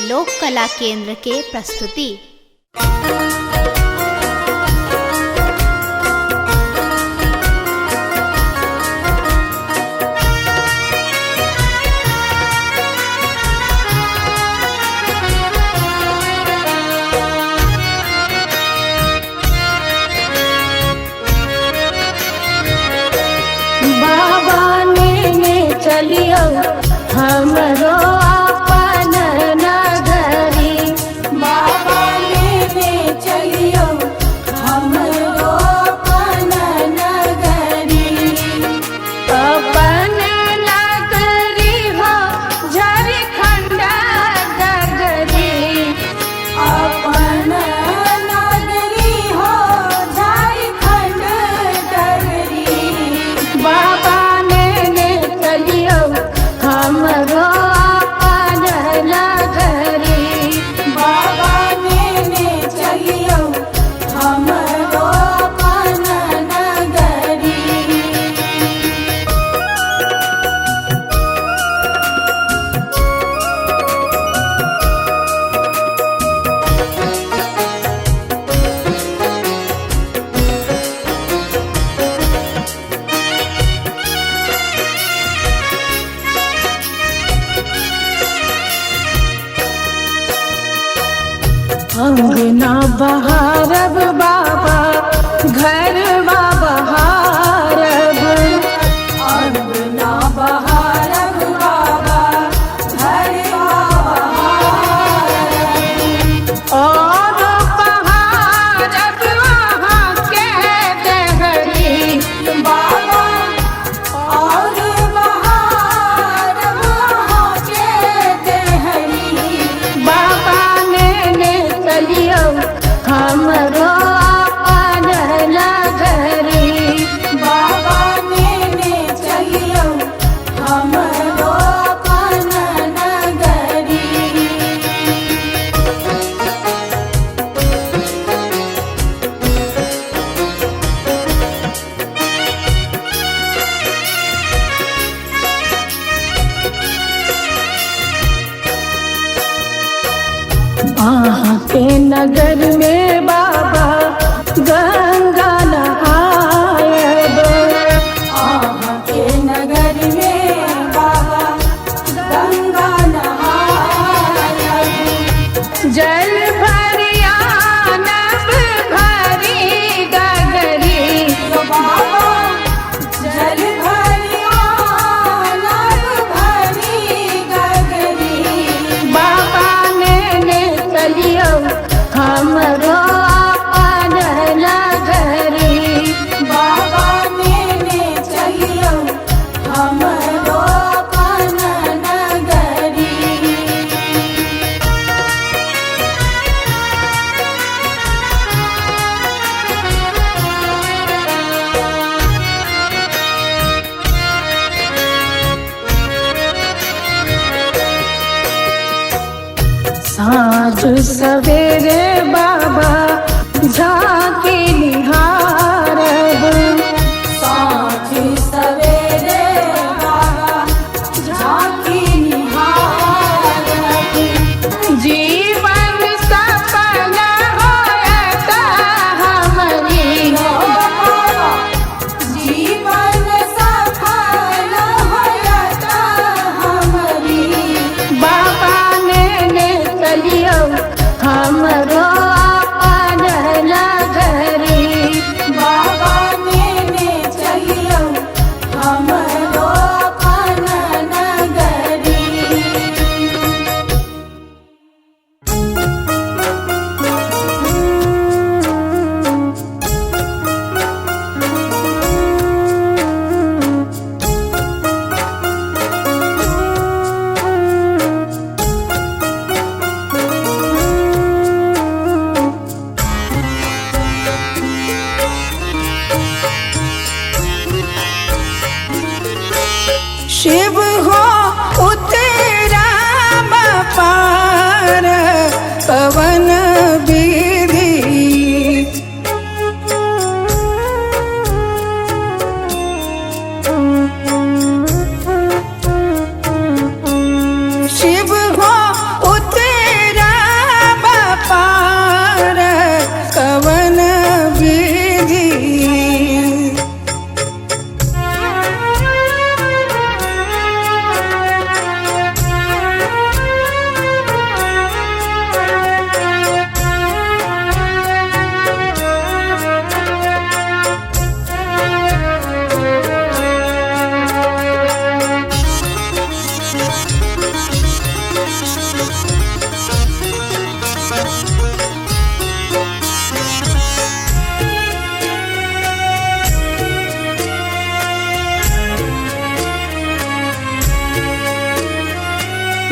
लोक कला केंद्र के प्रस्तुति। चलियो हमरो अपन नगरी, बाबा लेने चलियो हमरो अपन नगरी। अपन नगरी हो झारखंड नगरी, अपन नगरी हो झारखंड नगरी। बाबा हमरो अपन नगरी, बाबा लेने चलियो हमरो अपन नगरी। अंगना बहारब बाबा घरवा बहारब, अंगना बहारब बाबा घरवा बहारब। और बहारब वहाँ के देहरी, बाबा और बहारब वहाँ के देहरी। बाबा चलियो हमरो अपन नगरी, बाबा लेने चलियो हमरो अपन नगरी। आहाँ के नगर में बाबा गंगा नहायब, आहाँ के नगर में बाबा गंगा नहायब। जल भरिया नब भरी गगरी, बाबा जल भरिया नब भरी गगरी। बाबा चलियो हमरो अपन नगरी, बाबा लेने चलियो हमरो अपन नगरी। साँझ सवेरे बाबा झांकी निहारब, साँझ सवेरे बाबा झांकी निहारब। जीवन सफल होयत हमरी, जीवन सफल होयत हमरी। बाबा चलियो हमरो अपन नगरी,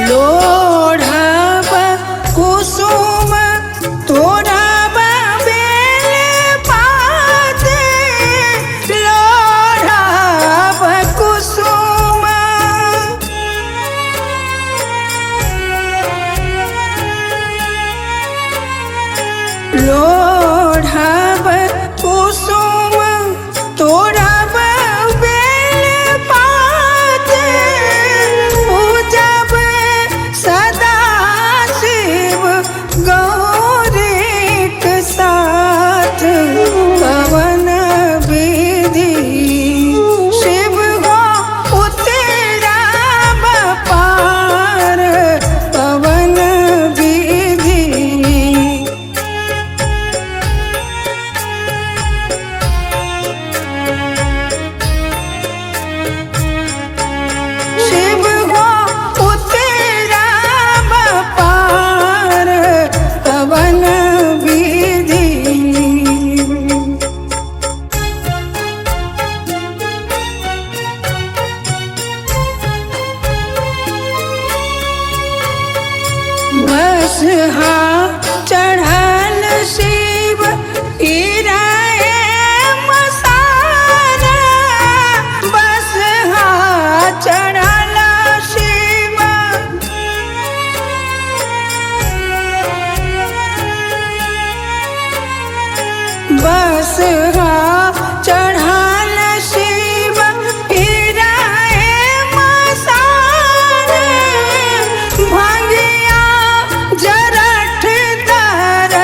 लोढ़ब कुसुम तोड़ब बेल पाते, लोढ़ब कुसुम लोढ़ब कुसुम तोड़ब बेल पाते, पूजब सदा शिव गौरीक साथ, कवन विधि शिव हो उतरब पार, कवन विधि शिव हो उतरब पार, कवन विधि बसहा चढ़ल शिव गिराए मसारा, बसहा चढ़ल शिव बसहा चढ़ल शिव गिराए मसारा, भंगिया जरठ दर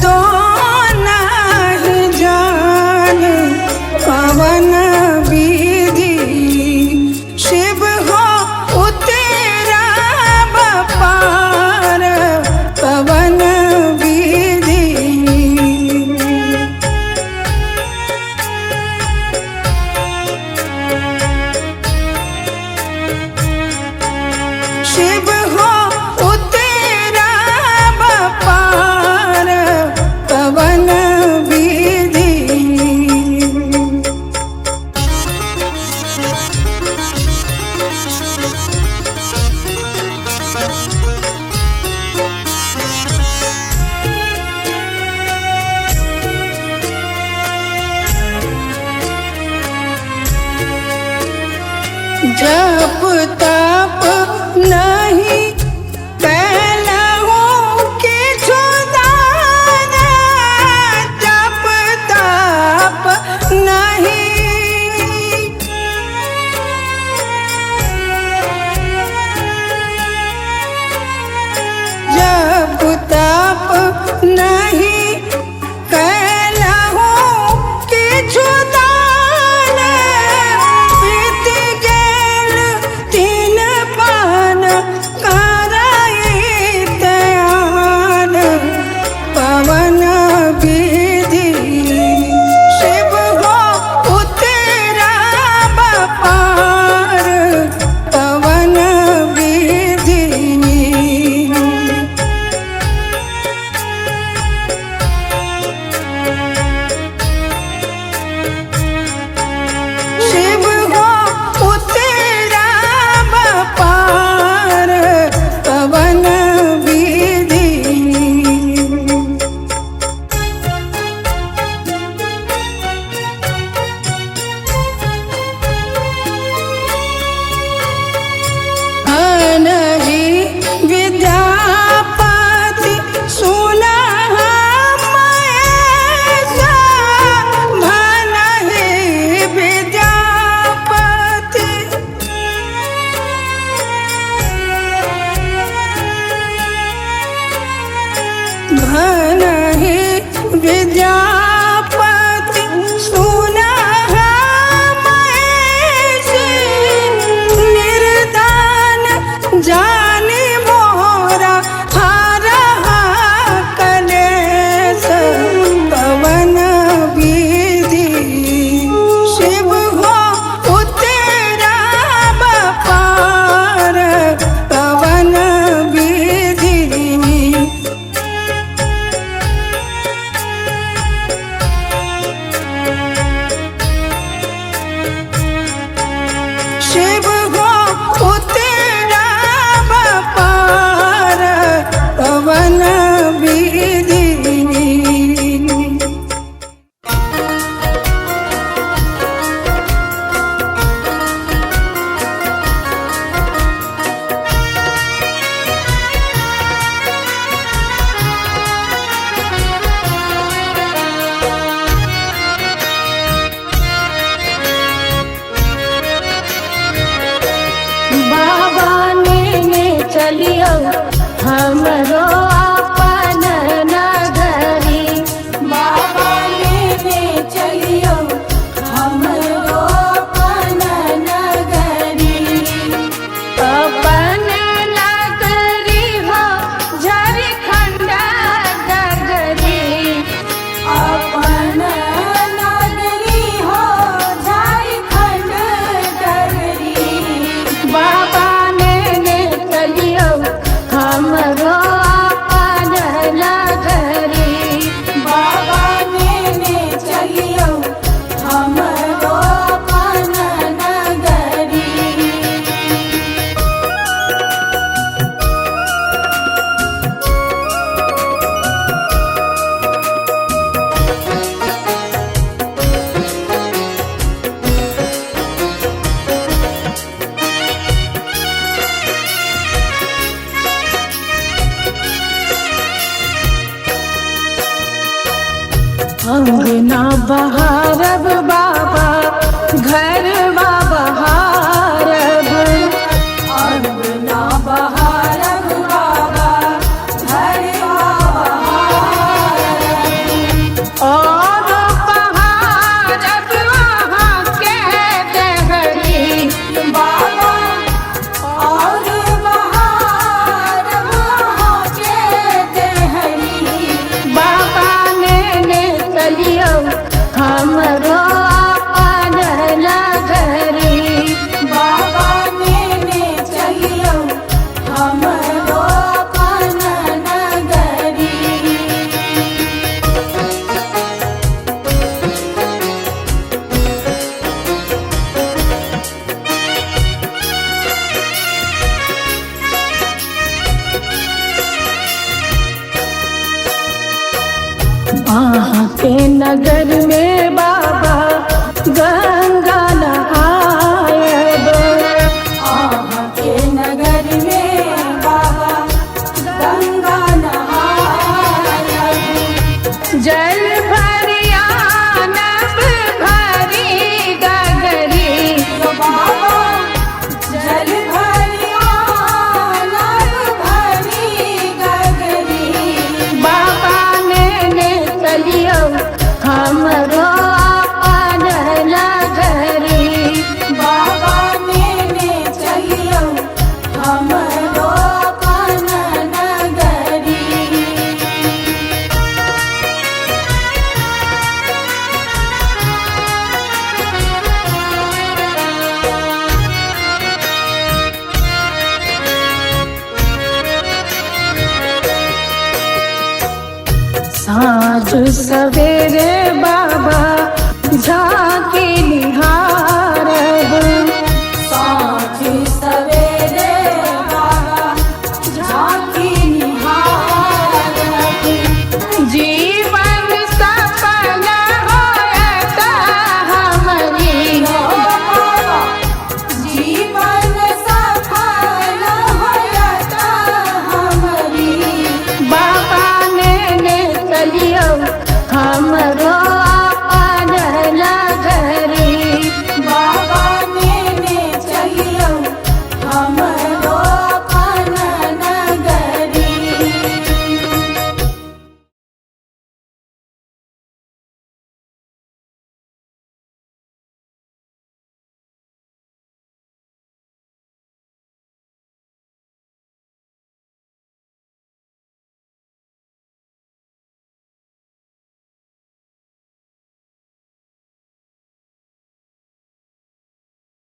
दोना ही अंगना बहारब बाबा घरवा बहारब अंगना बहारब बाबा घरवा बहारब और बहारब वहाँ के देहरी बाबा और बहारब वहाँ के देहरी बाबा ने चलियो हमरो अपन नगरी बाबा ने चलियो हमरो अपन नगरी। वहाँ के नगर में बाबा गंगा नहायब वहाँ के नगर में बाबा गंगा नहायब जल भरिया नब भरी गगरी बाबा जल भरिया नब भरी गगरी बाबा ने चलियो हमरो अपन नगरी बाबा ने चलियो हमरो अपन नगरी। साँझ सवेरे बाबा